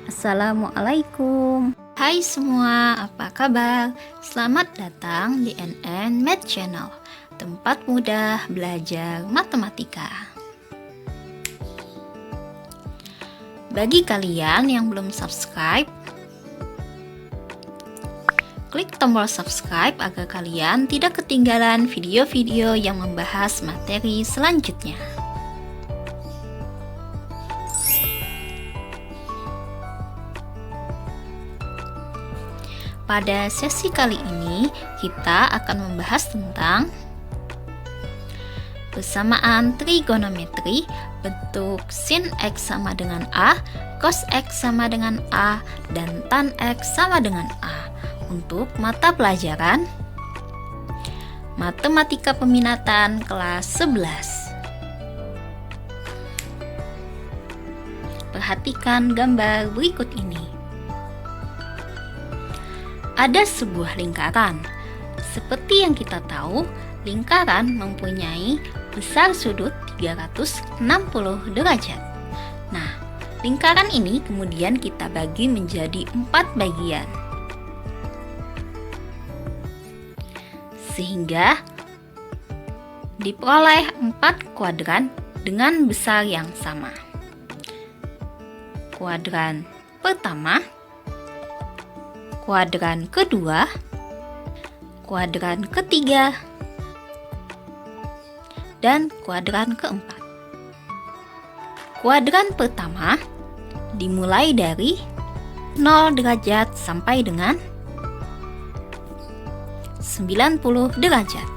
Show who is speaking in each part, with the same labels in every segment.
Speaker 1: Assalamualaikum. Hai semua, apa kabar? Selamat datang di NN Math Channel, tempat mudah belajar matematika. Bagi kalian yang belum subscribe, klik tombol subscribe agar kalian tidak ketinggalan video-video yang membahas materi selanjutnya. Pada sesi kali ini, kita akan membahas tentang persamaan trigonometri, bentuk sin X sama dengan A, cos X sama dengan A, dan tan X sama dengan A untuk mata pelajaran Matematika Peminatan kelas 11. Perhatikan gambar berikut ini. Ada sebuah lingkaran. Seperti yang kita tahu, lingkaran mempunyai besar sudut 360 derajat. Nah, lingkaran ini kemudian kita bagi menjadi 4 bagian. Sehingga diperoleh 4 kuadran dengan besar yang sama. Kuadran pertama, kuadran kedua, kuadran ketiga, dan kuadran keempat. Kuadran pertama dimulai dari 0 derajat sampai dengan 90 derajat.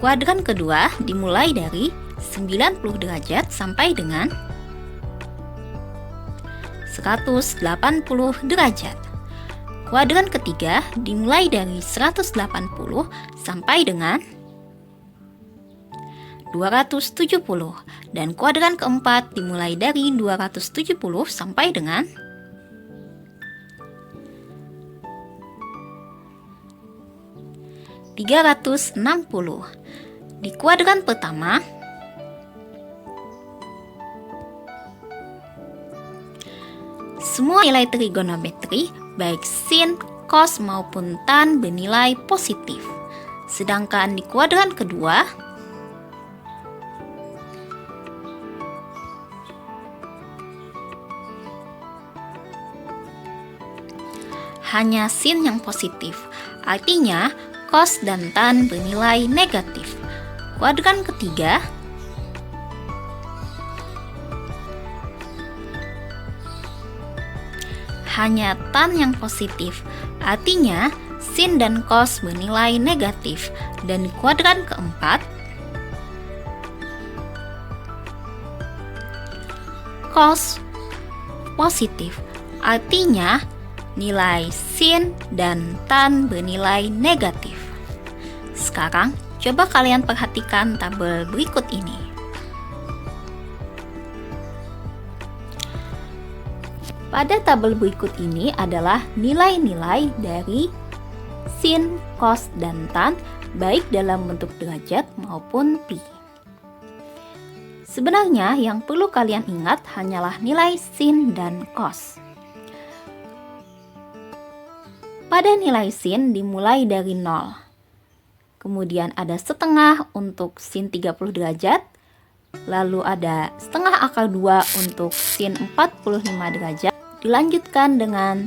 Speaker 1: Kuadran kedua dimulai dari 90 derajat sampai dengan 180 derajat. Kuadran ketiga dimulai dari 180 sampai dengan 270 dan kuadran keempat dimulai dari 270 sampai dengan 360. Di kuadran pertama, semua nilai trigonometri baik sin, cos maupun tan bernilai positif. Sedangkan di kuadran kedua, hanya sin yang positif. Artinya, cos dan tan bernilai negatif. Kuadran ketiga, hanya tan yang positif, artinya sin dan cos bernilai negatif. Dan di kuadran keempat, cos positif, artinya nilai sin dan tan bernilai negatif. Sekarang, coba kalian perhatikan tabel berikut ini. Pada tabel berikut ini adalah nilai-nilai dari sin, cos, dan tan, baik dalam bentuk derajat maupun pi. Sebenarnya yang perlu kalian ingat hanyalah nilai sin dan cos. Pada nilai sin dimulai dari 0. Kemudian ada setengah untuk sin 30 derajat, lalu ada setengah akar 2 untuk sin 45 derajat. Dilanjutkan dengan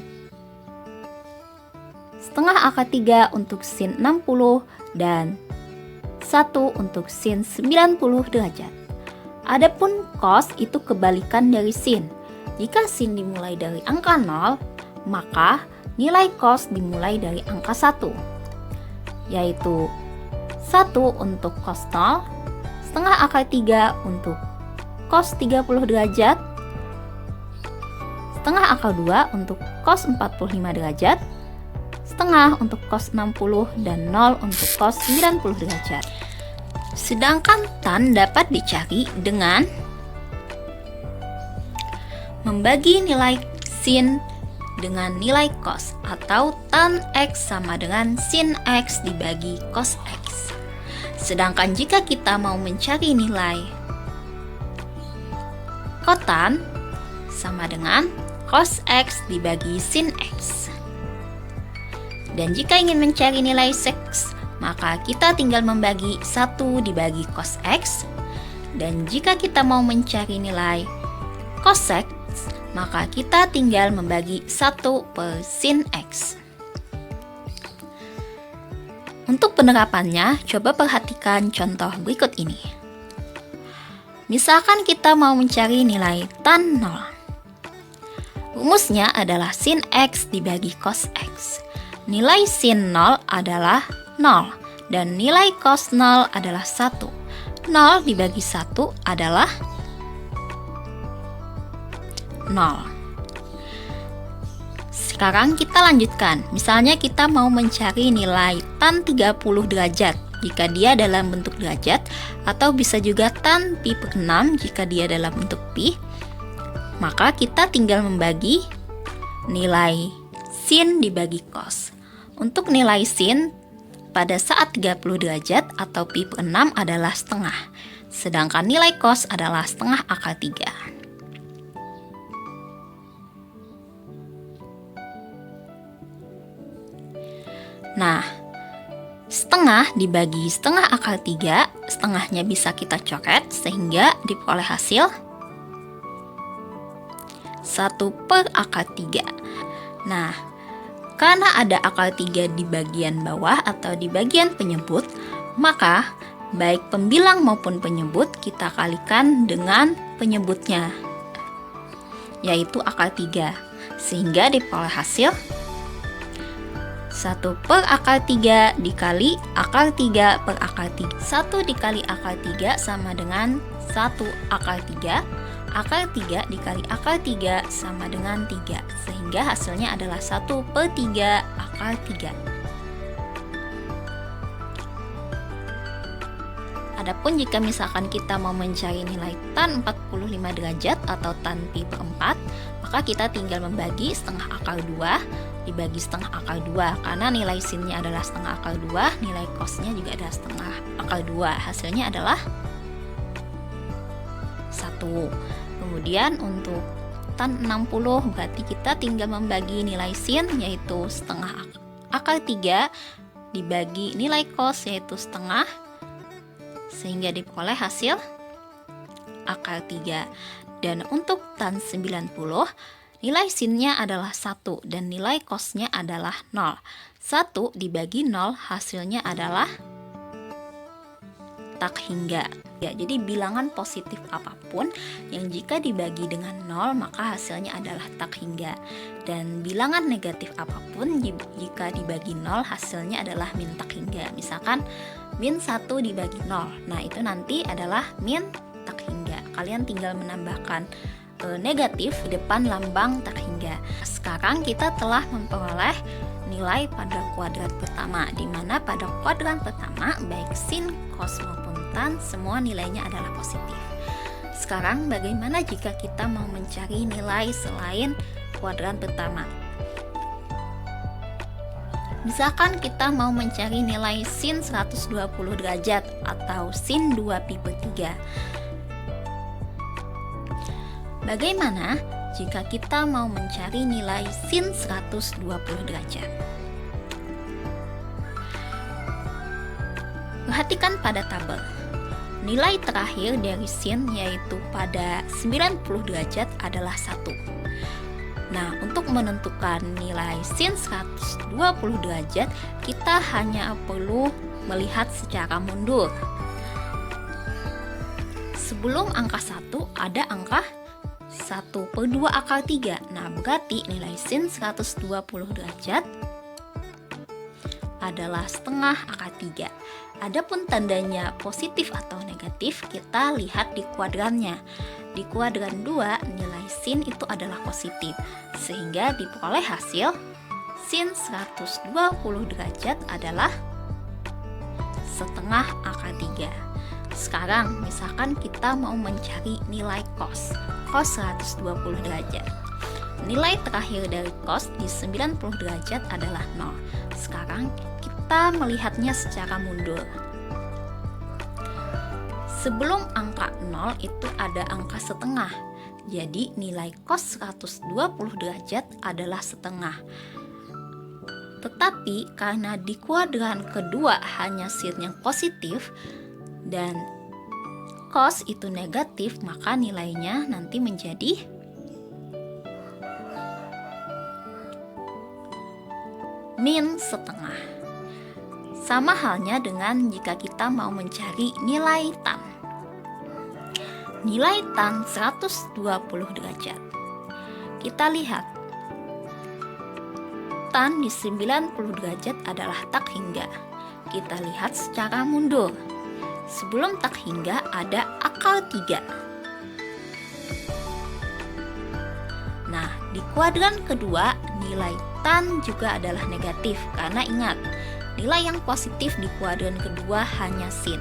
Speaker 1: setengah akar 3 untuk sin 60 dan 1 untuk sin 90 derajat. Adapun cos itu kebalikan dari sin. Jika sin dimulai dari angka 0, maka nilai cos dimulai dari angka 1, yaitu 1 untuk cos 0, setengah akar 3 untuk cos 30 derajat, setengah akar 2 untuk cos 45 derajat, setengah untuk cos 60, dan 0 untuk cos 90 derajat. Sedangkan tan dapat dicari dengan membagi nilai sin dengan nilai cos, atau tan X sama dengan sin X dibagi cos X. Sedangkan jika kita mau mencari nilai kotan sama dengan cos X dibagi sin X. Dan jika ingin mencari nilai X, maka kita tinggal membagi 1 dibagi cos X. Dan jika kita mau mencari nilai cos X, maka kita tinggal membagi 1 per sin X. Untuk penerapannya, coba perhatikan contoh berikut ini. Misalkan kita mau mencari nilai tan 0. Rumusnya adalah sin X dibagi cos X. Nilai sin 0 adalah 0 dan nilai cos 0 adalah 1. 0 dibagi 1 adalah 0. Sekarang kita lanjutkan. Misalnya kita mau mencari nilai tan 30 derajat jika dia dalam bentuk derajat, atau bisa juga tan pi per 6 jika dia dalam bentuk pi. Maka kita tinggal membagi nilai sin dibagi cos. Untuk nilai sin pada saat 30 derajat atau pi per 6 adalah setengah. Sedangkan nilai cos adalah setengah akar 3. Nah, setengah dibagi setengah akar 3, setengahnya bisa kita coret sehingga diperoleh hasil 1 per akar 3. Nah, karena ada akar 3 di bagian bawah atau di bagian penyebut, maka baik pembilang maupun penyebut kita kalikan dengan penyebutnya, yaitu akar 3, sehingga diperoleh hasil 1 per akar 3 dikali akar 3 per akar 3. 1 dikali akar 3 sama dengan 1 akar 3. Akar 3 dikali akar 3 sama dengan 3. Sehingga hasilnya adalah 1 per 3 akar 3. Adapun jika misalkan kita mau mencari nilai tan 45 derajat atau tan pi per 4, maka kita tinggal membagi setengah akar 2 dibagi setengah akar 2, karena nilai sinnya adalah setengah akar 2, nilai cosnya juga adalah setengah akar 2. Hasilnya adalah 1. Kemudian untuk tan 60 berarti kita tinggal membagi nilai sin yaitu setengah akar 3 dibagi nilai cos yaitu setengah, sehingga diperoleh hasil akar 3. Dan untuk tan 90, nilai sinnya adalah 1 dan nilai cosnya adalah 0. 1 dibagi 0 hasilnya adalah tak hingga. Ya, jadi bilangan positif apapun yang jika dibagi dengan 0 maka hasilnya adalah tak hingga. Dan bilangan negatif apapun jika dibagi 0 hasilnya adalah min tak hingga. Misalkan min 1 dibagi 0. Nah, itu nanti adalah min tak hingga. Kalian tinggal menambahkan negatif di depan lambang tak hingga. Sekarang kita telah memperoleh nilai pada kuadrat pertama, di mana pada kuadran pertama baik sin, cos maupun tan semua nilainya adalah positif. Sekarang bagaimana jika kita mau mencari nilai selain kuadran pertama? Misalkan kita mau mencari nilai sin 120 derajat atau sin 2 pi per 3. Bagaimana jika kita mau mencari nilai sin 120 derajat? Perhatikan pada tabel. Nilai terakhir dari sin yaitu pada 90 derajat adalah 1. Nah, untuk menentukan nilai sin 120 derajat, kita hanya perlu melihat secara mundur. Sebelum angka 1 ada angka 1 per 2 akar 3. Nah, berarti nilai sin 120 derajat adalah setengah akar 3. Adapun tandanya positif atau negatif, kita lihat di kuadrannya. Di kuadran 2, nilai sin itu adalah positif, sehingga diperoleh hasil sin 120 derajat adalah setengah akar 3. Sekarang, misalkan kita mau mencari nilai cos 120 derajat. Nilai terakhir dari cos di 90 derajat adalah 0. Sekarang kita melihatnya secara mundur. Sebelum angka 0 itu ada angka setengah. Jadi nilai cos 120 derajat adalah setengah. Tetapi karena di kuadran kedua hanya sin yang positif dan cos itu negatif, maka nilainya nanti menjadi min setengah. Sama halnya dengan jika kita mau mencari nilai tan. Nilai tan 120 derajat. Kita lihat, tan di 90 derajat adalah tak hingga. Kita lihat secara mundur. Sebelum tak hingga ada akar 3. Nah, di kuadran kedua nilai tan juga adalah negatif karena ingat, nilai yang positif di kuadran kedua hanya sin.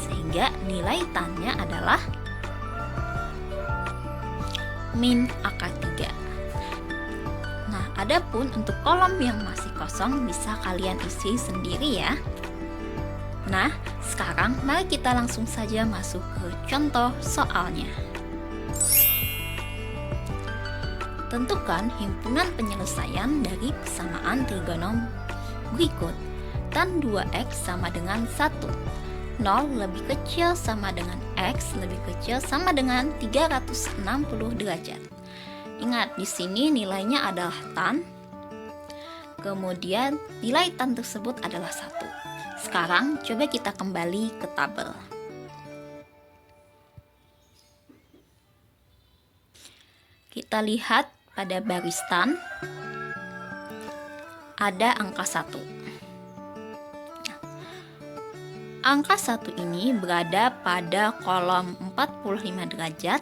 Speaker 1: Sehingga nilai tannya adalah min akar 3. Nah, adapun untuk kolom yang masih kosong bisa kalian isi sendiri ya. Nah, sekarang mari kita langsung saja masuk ke contoh soalnya. Tentukan himpunan penyelesaian dari persamaan trigonom berikut. Tan 2x sama dengan 1. 0 lebih kecil sama dengan x lebih kecil sama dengan 360 derajat. Ingat, di sini nilainya adalah tan. Kemudian nilai tan tersebut adalah 1. Sekarang coba kita kembali ke tabel. Kita lihat pada baris tan ada angka 1. Angka 1 ini berada pada kolom 45 derajat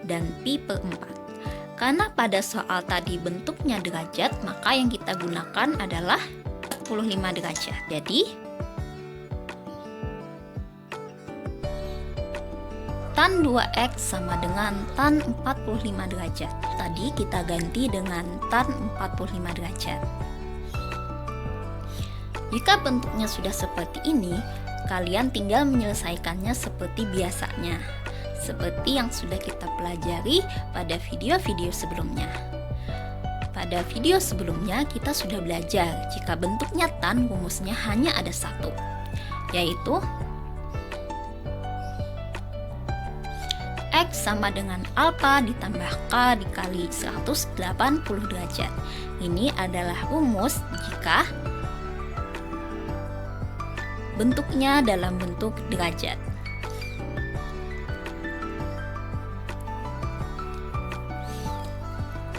Speaker 1: dan pi per 4. Karena pada soal tadi bentuknya derajat, maka yang kita gunakan adalah 45 derajat. Jadi, tan 2x sama dengan tan 45 derajat. Tadi kita ganti dengan tan 45 derajat. Jika bentuknya sudah seperti ini, kalian tinggal menyelesaikannya seperti biasanya, seperti yang sudah kita pelajari pada video-video sebelumnya. Pada video sebelumnya kita sudah belajar jika bentuknya tan rumusnya hanya ada satu, yaitu x sama dengan alfa ditambah k dikali 180 derajat. Ini adalah rumus jika bentuknya dalam bentuk derajat.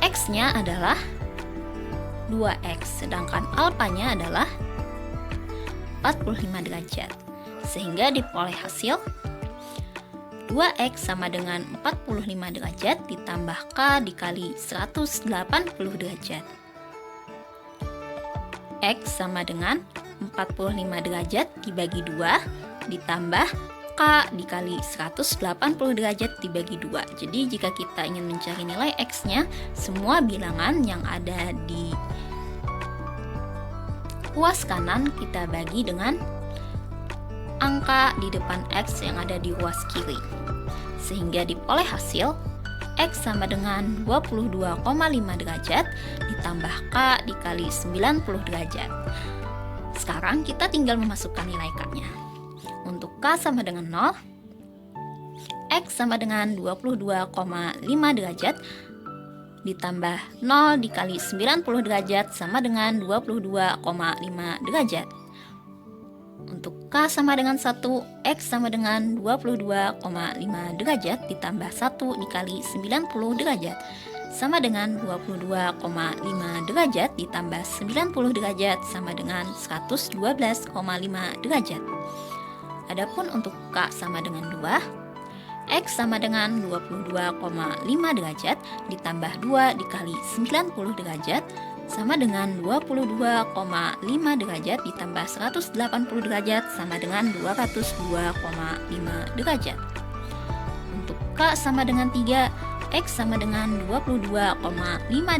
Speaker 1: X-nya adalah 2x, sedangkan alfanya adalah 45 derajat. Sehingga diperoleh hasil 2x sama dengan 45 derajat ditambah k dikali 180 derajat. X sama dengan 45 derajat dibagi 2 ditambah k dikali 180 derajat dibagi 2. Jadi jika kita ingin mencari nilai x-nya, semua bilangan yang ada di ruas kanan kita bagi dengan angka di depan x yang ada di ruas kiri. Sehingga diperoleh hasil x sama dengan 22,5 derajat ditambah k dikali 90 derajat. Sekarang kita tinggal memasukkan nilai k-nya. Untuk k sama dengan 0, x sama dengan 22,5 derajat ditambah 0 dikali 90 derajat sama dengan 22,5 derajat. Untuk k sama dengan 1, x sama dengan 22,5 derajat ditambah 1 dikali 90 derajat sama dengan 22,5 derajat ditambah 90 derajat sama dengan 112,5 derajat. Adapun untuk k sama dengan 2, x sama dengan 22,5 derajat ditambah 2 dikali 90 derajat sama dengan 22,5 derajat ditambah 180 derajat sama dengan 202,5 derajat. Untuk k sama dengan 3, X sama dengan 22,5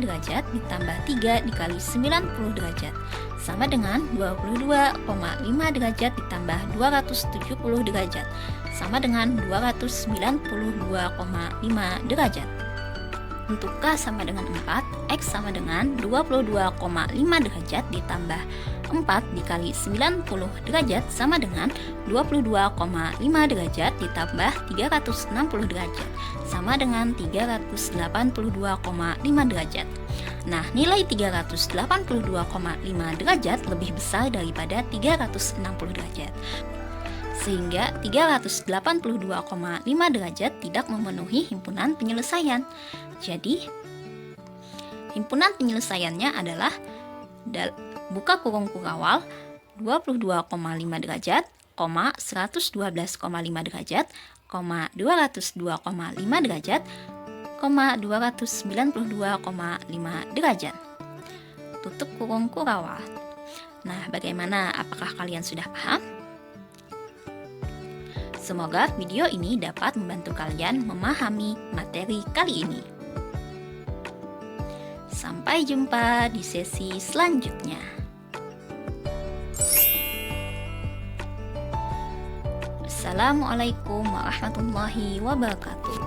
Speaker 1: derajat ditambah 3 dikali 90 derajat sama dengan 22,5 derajat ditambah 270 derajat sama dengan 292,5 derajat. Untuk K sama dengan 4, X sama dengan 22,5 derajat ditambah 4 dikali 90 derajat sama dengan 22,5 derajat ditambah 360 derajat sama dengan 382,5 derajat. Nah, nilai 382,5 derajat lebih besar daripada 360 derajat. Sehingga 382,5 derajat tidak memenuhi himpunan penyelesaian. Jadi, himpunan penyelesaiannya adalah buka kurung kurawal 22,5 derajat, 112,5 derajat, 202,5 derajat, 292,5 derajat. Tutup kurung kurawal. Nah, bagaimana? Apakah kalian sudah paham? Semoga video ini dapat membantu kalian memahami materi kali ini. Sampai jumpa di sesi selanjutnya. Assalamualaikum warahmatullahi wabarakatuh.